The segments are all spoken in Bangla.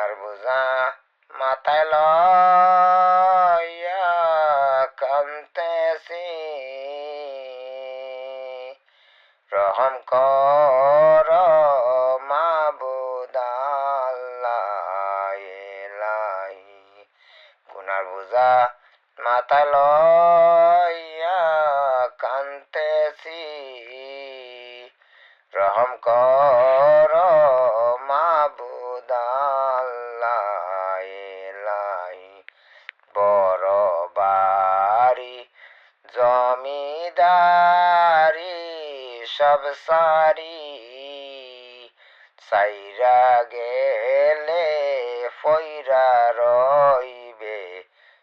গুনার বোঝা মাথায় লইয়া কান্তেছি, রহম কর মাবুদ আল্লাহ ইলাহি। গুনার বোঝা মাথায় লইয়া কান্তেছি, রহম কর মাবুদ আল্লাহ ইলাহি। বড় বাড়ি জমিদারি সব সারি, সাইরা গেলে ফইরা রইবে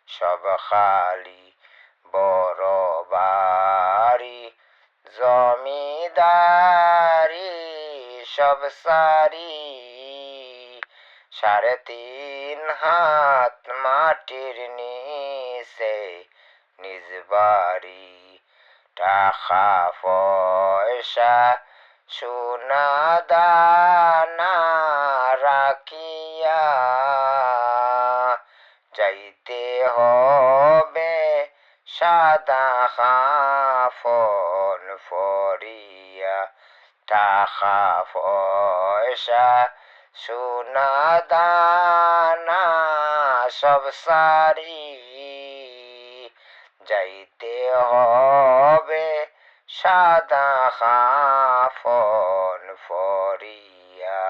সব খালি। বড় বাড়ি জমিদারি সব সারি, 3.5 হাত মাটির নিচে নিজ বাড়ি। টাকা পয়সা সোনা দানা রাখিয়া, যাইতে হবে সাদা কাফন পরিয়া। টাকা পয়সা সোনা দানা সব সারি, যাইতে হবে সাদা কাফন পরিয়া।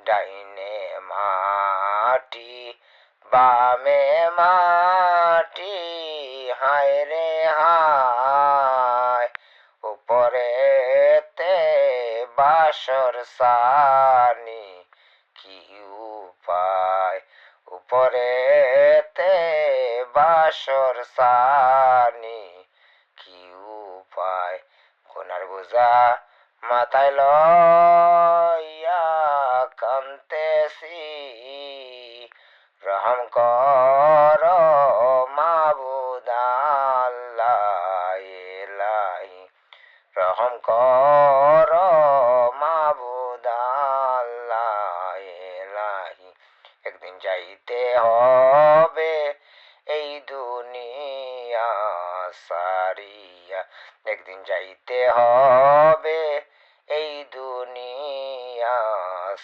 ডাইনে মাটি বামে মাটি, হায় রে হায়, উপরেতে বাসর সানি কি উপায়। উপরেতে বাসর সানি কি উপায়। গুনার বোঝা মাথায় লইয়া কান্তেছি, রহম কর মাবুদ আল্লাহ ইলাহি। রহম কর মাবুদ আল্লাহ ইলাহি। একদিন যাইতে হবে এই দুনিয়া সারিয়া, একদিন যাইতে হবে এই দুনিয়া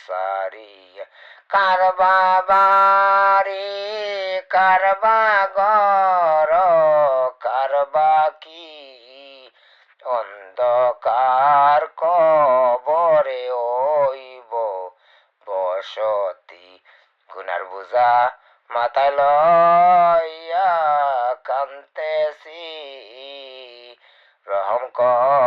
সারিয়া। কারবা বাড়ি কারবা ঘর কারবা কি, অন্ধকার কবরে হইব বসতি। গুনার বোঝা মাথায় লইয়া কান্তেছি, রহম কর